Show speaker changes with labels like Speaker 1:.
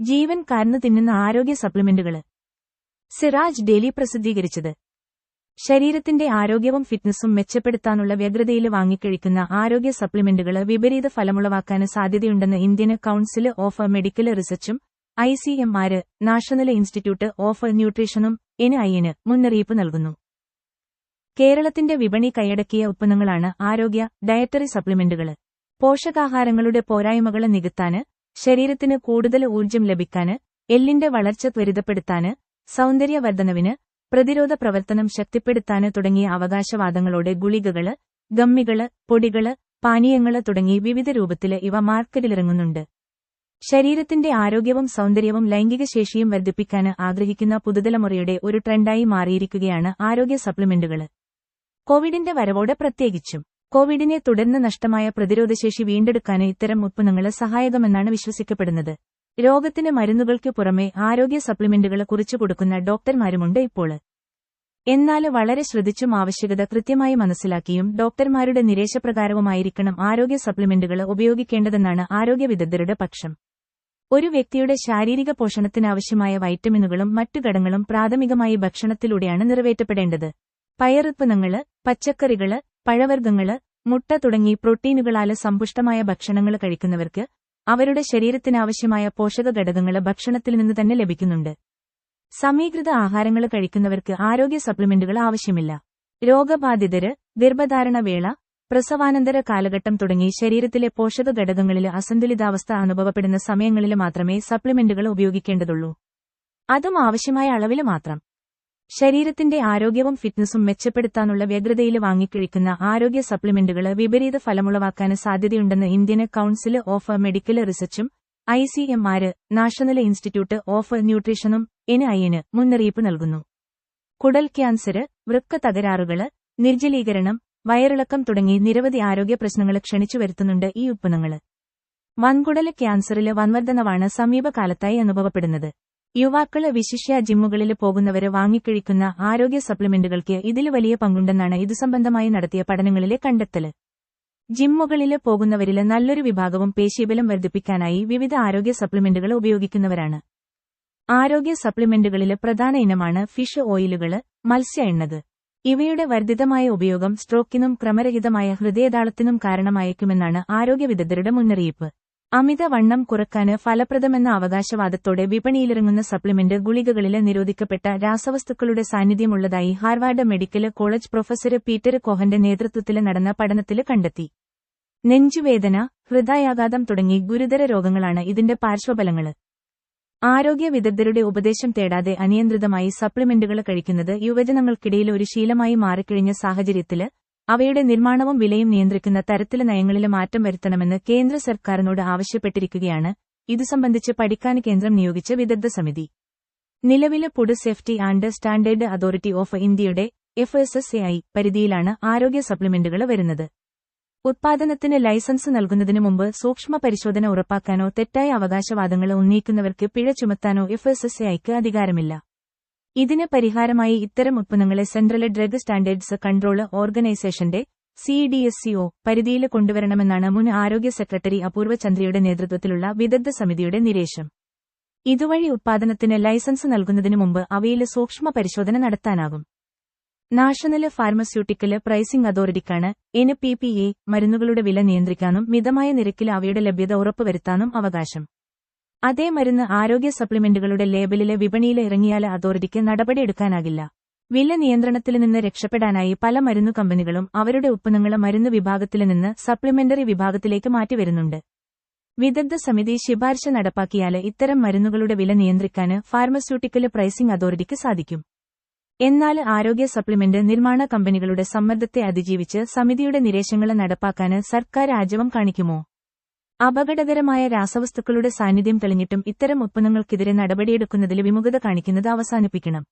Speaker 1: ജീവൻ കാർന്നു തിന്നുന്ന ആരോഗ്യ സപ്ലിമെന്റുകള്. സിറാജ് ഡെയിലി പ്രസിദ്ധീകരിച്ചത്. ശരീരത്തിന്റെ ആരോഗ്യവും ഫിറ്റ്നസും മെച്ചപ്പെടുത്താനുള്ള വ്യഗ്രതയിൽ വാങ്ങിക്കഴിക്കുന്ന ആരോഗ്യ സപ്ലിമെന്റുകള് വിപരീത ഫലമുളവാക്കാൻ സാധ്യതയുണ്ടെന്ന് ഇന്ത്യൻ കൌൺസിൽ ഓഫ് മെഡിക്കൽ റിസർച്ചും ICMR നാഷണൽ ഇൻസ്റ്റിറ്റ്യൂട്ട് ഓഫ് ന്യൂട്രീഷനും NIN മുന്നറിയിപ്പ് നൽകുന്നു. കേരളത്തിന്റെ വിപണി കൈയടക്കിയ ഉത്പന്നങ്ങളാണ് ആരോഗ്യ ഡയറ്ററി സപ്ലിമെന്റുകള്. പോഷകാഹാരങ്ങളുടെ പോരായ്മകള് നികത്താന്, ശരീരത്തിന് കൂടുതൽ ഊർജ്ജം ലഭിക്കാന്, എല്ലിന്റെ വളർച്ച ത്വരിതപ്പെടുത്താന്, സൗന്ദര്യവർദ്ധനവിന്, പ്രതിരോധ പ്രവർത്തനം ശക്തിപ്പെടുത്താന് തുടങ്ങിയ അവകാശവാദങ്ങളോടെ ഗുളികകള്, ഗമ്മികള്, പൊടികള്, പാനീയങ്ങള് തുടങ്ങി വിവിധ രൂപത്തില് ഇവ മാർക്കറ്റിലിറങ്ങുന്നുണ്ട്. ശരീരത്തിന്റെ ആരോഗ്യവും സൗന്ദര്യവും ലൈംഗിക ശേഷിയും വർദ്ധിപ്പിക്കാന് ആഗ്രഹിക്കുന്ന പുതുതലമുറയുടെ ഒരു ട്രെൻഡായി മാറിയിരിക്കുകയാണ് ആരോഗ്യ സപ്ലിമെന്റുകള്. കോവിഡിന്റെ വരവോടെ പ്രത്യേകിച്ചും കോവിഡിനെ തുടർന്ന് നഷ്ടമായ പ്രതിരോധശേഷി വീണ്ടെടുക്കാന് ഇത്തരം ഉത്പന്നങ്ങള് സഹായകമെന്നാണ് വിശ്വസിക്കപ്പെടുന്നത്. രോഗത്തിന് മരുന്നുകൾക്ക് പുറമെ ആരോഗ്യ സപ്ലിമെന്റുകള് കുറിച്ചു കൊടുക്കുന്ന ഡോക്ടർമാരുമുണ്ട് ഇപ്പോള്. എന്നാല് വളരെ ശ്രദ്ധിച്ചും ആവശ്യകത കൃത്യമായി മനസ്സിലാക്കിയും ഡോക്ടർമാരുടെ നിർദ്ദേശപ്രകാരവുമായിരിക്കണം ആരോഗ്യ സപ്ലിമെന്റുകള് ഉപയോഗിക്കേണ്ടതെന്നാണ് ആരോഗ്യ വിദഗ്ധരുടെ പക്ഷം. ഒരു വ്യക്തിയുടെ ശാരീരിക പോഷണത്തിനാവശ്യമായ വൈറ്റമിനുകളും മറ്റു ഘടകങ്ങളും പ്രാഥമികമായി ഭക്ഷണത്തിലൂടെയാണ് നിറവേറ്റപ്പെടേണ്ടത്. പയറുത്പന്നങ്ങള്, പച്ചക്കറികള്, പഴവർഗ്ഗങ്ങള്, മുട്ട തുടങ്ങി പ്രോട്ടീനുകളാല് സമ്പുഷ്ടമായ ഭക്ഷണങ്ങള് കഴിക്കുന്നവർക്ക് അവരുടെ ശരീരത്തിനാവശ്യമായ പോഷക ഘടകങ്ങള് ഭക്ഷണത്തിൽ നിന്ന് തന്നെ ലഭിക്കുന്നുണ്ട്. സമീകൃത ആഹാരങ്ങള് കഴിക്കുന്നവർക്ക് ആരോഗ്യ സപ്ലിമെന്റുകൾ ആവശ്യമില്ല. രോഗബാധിതര്, ഗർഭധാരണ വേള, പ്രസവാനന്തര കാലഘട്ടം തുടങ്ങി ശരീരത്തിലെ പോഷക ഘടകങ്ങളില് അസന്തുലിതാവസ്ഥ അനുഭവപ്പെടുന്ന സമയങ്ങളില് മാത്രമേ സപ്ലിമെന്റുകൾ ഉപയോഗിക്കേണ്ടതുള്ളൂ. അതും ആവശ്യമായ അളവില് മാത്രം. ശരീരത്തിന്റെ ആരോഗ്യവും ഫിറ്റ്നസും മെച്ചപ്പെടുത്താനുള്ള വ്യഗ്രതയിൽ വാങ്ങിക്കഴിക്കുന്ന ആരോഗ്യ സപ്ലിമെന്റുകള് വിപരീത ഫലമുളവാക്കാൻ സാധ്യതയുണ്ടെന്ന് ഇന്ത്യൻ കൌൺസിൽ ഓഫ് മെഡിക്കൽ റിസർച്ചും ICMR നാഷണൽ ഇൻസ്റ്റിറ്റ്യൂട്ട് ഓഫ് ന്യൂട്രീഷനും NIN മുന്നറിയിപ്പ് നൽകുന്നു. കുടൽ ക്യാൻസര്, വൃക്ക തകരാറുകള്, നിർജ്ജലീകരണം, വയറിളക്കം തുടങ്ങി നിരവധി ആരോഗ്യ പ്രശ്നങ്ങള് ക്ഷണിച്ചു വരുത്തുന്നുണ്ട് ഈ ഉത്പന്നങ്ങള്. വൻകുടല് ക്യാൻസറില് വൻവർദ്ധനവാണ് സമീപകാലത്തായി അനുഭവപ്പെടുന്നത്. യുവാക്കള് വിശിഷ്യ ജിമ്മുകളില് പോകുന്നവര് വാങ്ങിക്കഴിക്കുന്ന ആരോഗ്യ സപ്ലിമെന്റുകൾക്ക് ഇതില് വലിയ പങ്കുണ്ടെന്നാണ് ഇതുസംബന്ധമായി നടത്തിയ പഠനങ്ങളിലെ കണ്ടെത്തല്. ജിമ്മുകളില് പോകുന്നവരില് നല്ലൊരു വിഭാഗവും പേശീബലം വർദ്ധിപ്പിക്കാനായി വിവിധ ആരോഗ്യ സപ്ലിമെന്റുകൾ ഉപയോഗിക്കുന്നവരാണ്. ആരോഗ്യ സപ്ലിമെന്റുകളില് പ്രധാന ഇനമാണ് ഫിഷ് ഓയിലുകള്, മത്സ്യ എണ്ണത്. ഇവയുടെ വർദ്ധിതമായ ഉപയോഗം സ്ട്രോക്കിനും ക്രമരഹിതമായ ഹൃദയതാളത്തിനും കാരണമായേക്കുമെന്നാണ് ആരോഗ്യ വിദഗ്ധരുടെ മുന്നറിയിപ്പ്. അമിത വണ്ണം കുറക്കാന് ഫലപ്രദമെന്ന അവകാശവാദത്തോടെ വിപണിയിലിറങ്ങുന്ന സപ്ലിമെന്റ് ഗുളികകളില് നിരോധിക്കപ്പെട്ട രാസവസ്തുക്കളുടെ സാന്നിധ്യമുള്ളതായി Harvard medical college professor Peter കോഹന്റെ നേതൃത്വത്തില് നടന്ന പഠനത്തില് കണ്ടെത്തി. നെഞ്ചുവേദന, ഹൃദയാഘാതം തുടങ്ങി ഗുരുതര രോഗങ്ങളാണ് ഇതിന്റെ പാർശ്വഫലങ്ങള്. ആരോഗ്യ വിദഗ്ധരുടെ ഉപദേശം തേടാതെ അനിയന്ത്രിതമായി സപ്ലിമെന്റുകൾ കഴിക്കുന്നത് യുവജനങ്ങൾക്കിടയിൽ ഒരു ശീലമായി മാറിക്കഴിഞ്ഞ സാഹചര്യത്തില് അവയുടെ നിർമ്മാണവും വിലയും നിയന്ത്രിക്കുന്ന തരത്തില് നയങ്ങളില് മാറ്റം വരുത്തണമെന്ന് കേന്ദ്ര സർക്കാരിനോട് ആവശ്യപ്പെട്ടിരിക്കുകയാണ് ഇതു സംബന്ധിച്ച് പഠിക്കാൻ കേന്ദ്രം നിയോഗിച്ച വിദഗ്ധ സമിതി. നിലവില് food safety and standard authority of ഇന്ത്യയുടെ FSSAI പരിധിയിലാണ് ആരോഗ്യ സപ്ലിമെന്റുകൾ വരുന്നത്. ഉത്പാദനത്തിന് ലൈസൻസ് നൽകുന്നതിനു മുമ്പ് സൂക്ഷ്മ പരിശോധന ഉറപ്പാക്കാനോ തെറ്റായ അവകാശവാദങ്ങൾ ഉന്നയിക്കുന്നവർക്ക് പിഴ ചുമത്താനോ FSSAIക്ക് അധികാരമില്ല. ഇതിന് പരിഹാരമായി ഇത്തരം ഉത്പന്നങ്ങളെ സെൻട്രൽ ഡ്രഗ് സ്റ്റാൻഡേർഡ്സ് കൺട്രോൾ ഓർഗനൈസേഷന്റെ CDSCO പരിധിയിൽ കൊണ്ടുവരണമെന്നാണ് മുൻ ആരോഗ്യ സെക്രട്ടറി അപൂർവ ചന്ദ്രയുടെ നേതൃത്വത്തിലുള്ള വിദഗ്ധ സമിതിയുടെ നിർദ്ദേശം. ഇതുവഴി ഉത്പാദനത്തിന് ലൈസൻസ് നൽകുന്നതിനു മുമ്പ് അവയിൽ സൂക്ഷ്മ പരിശോധന നടത്താനാകും. നാഷണൽ ഫാർമസ്യൂട്ടിക്കൽ പ്രൈസിംഗ് അതോറിറ്റിക്കാണ് NPPA മരുന്നുകളുടെ വില നിയന്ത്രിക്കാനും മിതമായ നിരക്കിൽ അവയുടെ ലഭ്യത ഉറപ്പുവരുത്താനും അവകാശം. അതേ മരുന്ന് ആരോഗ്യ സപ്ലിമെന്റുകളുടെ ലേബലിലെ വിപണിയിൽ ഇറങ്ങിയാൽ അതോറിറ്റിക്ക് നടപടിയെടുക്കാനാകില്ല. വില നിയന്ത്രണത്തിൽ നിന്ന് രക്ഷപ്പെടാനായി പല മരുന്നു കമ്പനികളും അവരുടെ ഉത്പന്നങ്ങൾ മരുന്ന് വിഭാഗത്തിൽ നിന്ന് സപ്ലിമെന്ററി വിഭാഗത്തിലേക്ക് മാറ്റിവരുന്നുണ്ട്. വിദഗ്ധ സമിതി ശുപാർശ നടപ്പാക്കിയാൽ ഇത്തരം മരുന്നുകളുടെ വില നിയന്ത്രിക്കാന് ഫാർമസ്യൂട്ടിക്കൽ പ്രൈസിംഗ് അതോറിറ്റിക്ക് സാധിക്കും. എന്നാൽ ആരോഗ്യ സപ്ലിമെന്റ് നിർമ്മാണ കമ്പനികളുടെ സമ്മർദ്ദത്തെ അതിജീവിച്ച് സമിതിയുടെ നിർദ്ദേശങ്ങൾ നടപ്പാക്കാന് സർക്കാർ ആർജവം കാണിക്കുമോ? അപകടകരമായ രാസവസ്തുക്കളുടെ സാന്നിധ്യം തെളിഞ്ഞിട്ടും ഇത്തരം ഉത്പന്നങ്ങൾക്കെതിരെ നടപടിയെടുക്കുന്നതിൽ വിമുഖത കാണിക്കുന്നത് അവസാനിപ്പിക്കണം.